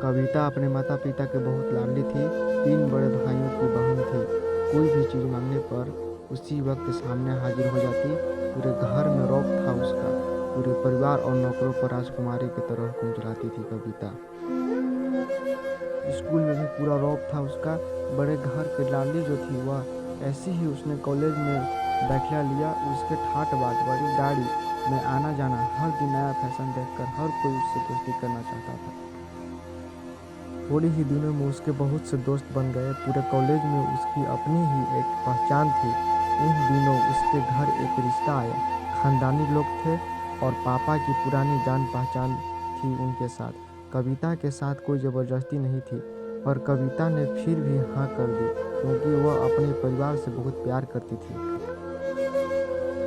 कविता अपने माता पिता के बहुत लाडली थी। 3 बड़े भाइयों की बहन थी। कोई भी चीज़ मांगने पर उसी वक्त सामने हाजिर हो जाती। पूरे घर में रौब था उसका। पूरे परिवार और नौकरों पर राजकुमारी की तरह हुक्म चलाती थी कविता। स्कूल में भी पूरा रौब था उसका। बड़े घर की लाडली जो थी वह ऐसी ही उसने कॉलेज में दाखिला लिया। उसके ठाट बाट बड़ी गाड़ी में आना जाना, हर दिन नया फैशन देखकर हर कोई उससे दोस्ती करना चाहता था। थोड़ी ही दिनों में उसके बहुत से दोस्त बन गए। पूरे कॉलेज में उसकी अपनी ही एक पहचान थी। इन दिनों उसके घर एक रिश्ता आया। खानदानी लोग थे और पापा की पुरानी जान पहचान थी उनके साथ। कविता के साथ कोई ज़बरदस्ती नहीं थी, पर कविता ने फिर भी हाँ कर दी, क्योंकि वह अपने परिवार से बहुत प्यार करती थी।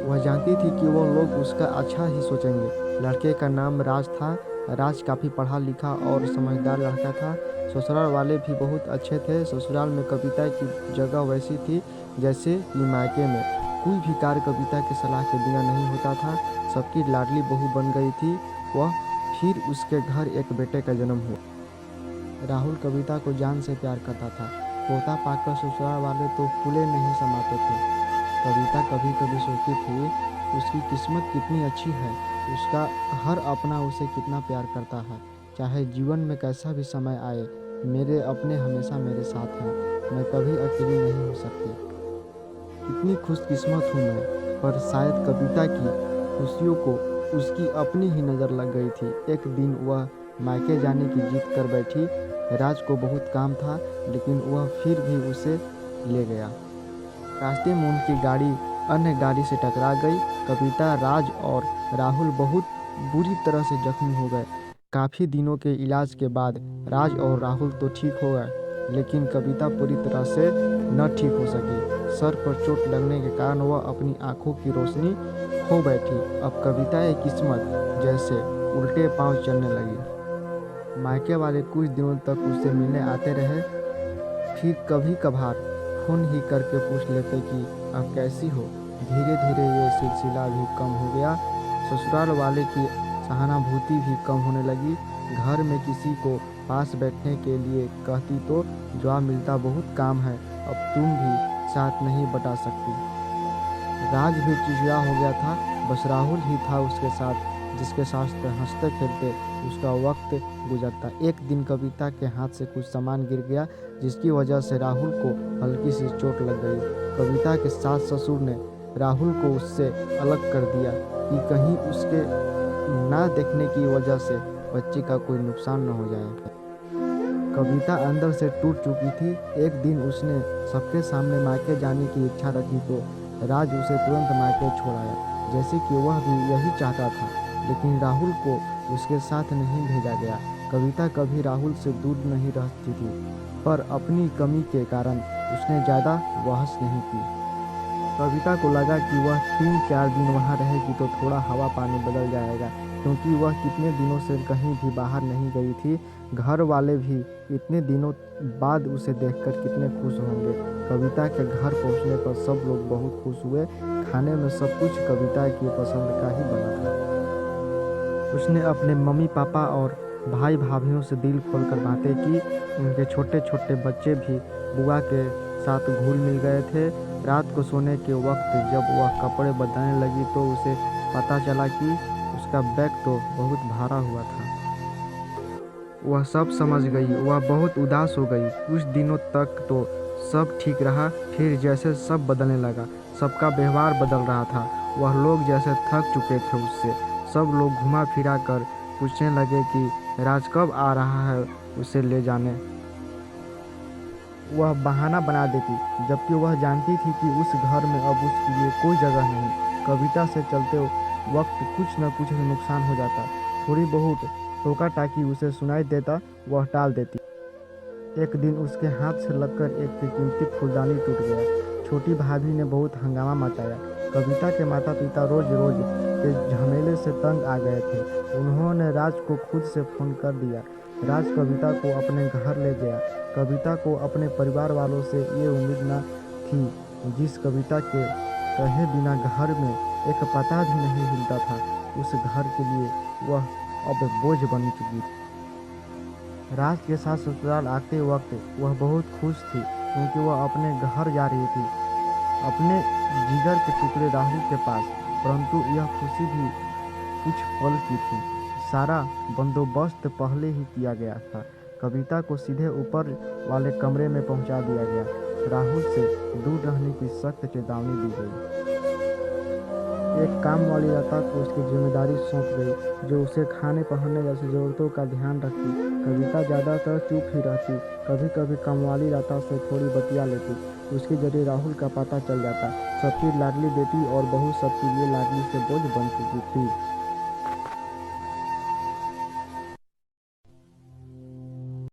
वह जानती थी कि वो लोग उसका अच्छा ही सोचेंगे। लड़के का नाम राज था। राज काफ़ी पढ़ा लिखा और समझदार लड़का था। ससुराल वाले भी बहुत अच्छे थे। ससुराल में कविता की जगह वैसी थी जैसे कि मायके में। कोई भी कार्य कविता की सलाह के बिना नहीं होता था। सबकी लाडली बहू बन गई थी वह। फिर उसके घर एक बेटे का जन्म हुआ। राहुल कविता को जान से प्यार करता था। पोता पाकर ससुराल वाले तो फूले नहीं समाते थे। कविता कभी कभी सोचती थी उसकी किस्मत कितनी अच्छी है। उसका हर अपना उसे कितना प्यार करता है। चाहे जीवन में कैसा भी समय आए, मेरे अपने हमेशा मेरे साथ हैं। मैं कभी अकेली नहीं हो सकती। कितनी खुशकिस्मत हूँ मैं। पर शायद कविता की खुशियों को उसकी अपनी ही नज़र लग गई थी। एक दिन वह मायके जाने की जिद कर बैठी। राज को बहुत काम था, लेकिन वह फिर भी उसे ले गया। रास्ते में उनकी गाड़ी अन्य गाड़ी से टकरा गई। कविता, राज और राहुल बहुत बुरी तरह से जख्मी हो गए। काफ़ी दिनों के इलाज के बाद राज और राहुल तो ठीक हो गए, लेकिन कविता पूरी तरह से न ठीक हो सकी। सर पर चोट लगने के कारण वह अपनी आंखों की रोशनी खो बैठी। अब कविता की किस्मत जैसे उल्टे पांव चलने लगी। मायके वाले कुछ दिनों तक उससे मिलने आते रहे। फिर कभी कभार फ़ोन ही करके पूछ लेते कि अब कैसी हो। धीरे धीरे ये सिलसिला भी कम हो गया। ससुराल वाले की सहानुभूति भी कम होने लगी। घर में किसी को पास बैठने के लिए कहती तो जवाब मिलता, बहुत काम है, अब तुम भी साथ नहीं बता सकती। राज भी चिड़चिड़ा हो गया था। बस राहुल ही था उसके साथ, जिसके साथ हंसते खेलते उसका वक्त गुजरता। एक दिन कविता के हाथ से कुछ सामान गिर गया, जिसकी वजह से राहुल को हल्की सी चोट लग गई। कविता के सास ससुर ने राहुल को उससे अलग कर दिया कि कहीं उसके ना देखने की वजह से बच्चे का कोई नुकसान न हो जाए। कविता अंदर से टूट चुकी थी। एक दिन उसने सबके सामने मायके जाने की इच्छा रखी तो राज उसे तुरंत मायके छोड़ आया, जैसे कि वह भी यही चाहता था। लेकिन राहुल को उसके साथ नहीं भेजा गया। कविता कभी राहुल से दूर नहीं रहती थी, पर अपनी कमी के कारण उसने ज़्यादा बहस नहीं की। कविता को लगा कि वह 3-4 दिन वहाँ रहेगी तो थोड़ा हवा पानी बदल जाएगा, क्योंकि वह कितने दिनों से कहीं भी बाहर नहीं गई थी। घर वाले भी इतने दिनों बाद उसे देखकर कितने खुश होंगे। कविता के घर पहुँचने पर सब लोग बहुत खुश हुए। खाने में सब कुछ कविता की पसंद का ही बना था। उसने अपने मम्मी पापा और भाई भाभीयों से दिल खोलकर बातें की। उनके छोटे छोटे बच्चे भी बुआ के साथ घुल मिल गए थे। रात को सोने के वक्त जब वह कपड़े बदलने लगी तो उसे पता चला कि उसका बैग तो बहुत भारा हुआ था। वह सब समझ गई। वह बहुत उदास हो गई। कुछ दिनों तक तो सब ठीक रहा, फिर जैसे सब बदलने लगा। सबका व्यवहार बदल रहा था। वह लोग जैसे थक चुके थे उससे। सब लोग घुमा फिरा कर पूछने लगे कि राज कब आ रहा है उसे ले जाने। वह बहाना बना देती, जबकि वह जानती थी कि उस घर में अब उसके लिए कोई जगह नहीं। कविता से चलते वक्त कुछ न कुछ नुकसान हो जाता। थोड़ी बहुत टोका टाकी उसे सुनाई देता, वह टाल देती। एक दिन उसके हाथ से लगकर एक कीमती फूलदानी टूट गया। छोटी भाभी ने बहुत हंगामा मचाया। कविता के माता पिता रोज रोज के झमेले से तंग आ गए थे। उन्होंने राज को खुद से फोन कर दिया। राज कविता को अपने घर ले गया। कविता को अपने परिवार वालों से ये उम्मीद न थी। जिस कविता के कहे बिना घर में एक पता भी नहीं हिलता था, उस घर के लिए वह अब बोझ बन चुकी थी। राज के साथ ससुराल आते वक्त वह बहुत खुश थी क्योंकि वह अपने घर जा रही थी, अपने जिगर के टुकड़े राहुल के पास। परंतु यह खुशी भी कुछ पल की थी। सारा बंदोबस्त पहले ही किया गया था। कविता को सीधे ऊपर वाले कमरे में पहुंचा दिया गया। राहुल से दूर रहने की सख्त चेतावनी दी गई। एक काम वाली लता को उसकी जिम्मेदारी सौंप गई, जो उसे खाने पहनने जैसी ज़रूरतों का ध्यान रखती। कविता ज़्यादातर चुप ही रहती, कभी कभी कामवाली लता से थोड़ी बतिया लेती। उसके जरिए राहुल का पता चल जाता। सबकी लाडली बेटी और बहू सबके लिए लाडली से बोझ बन चुकी थी।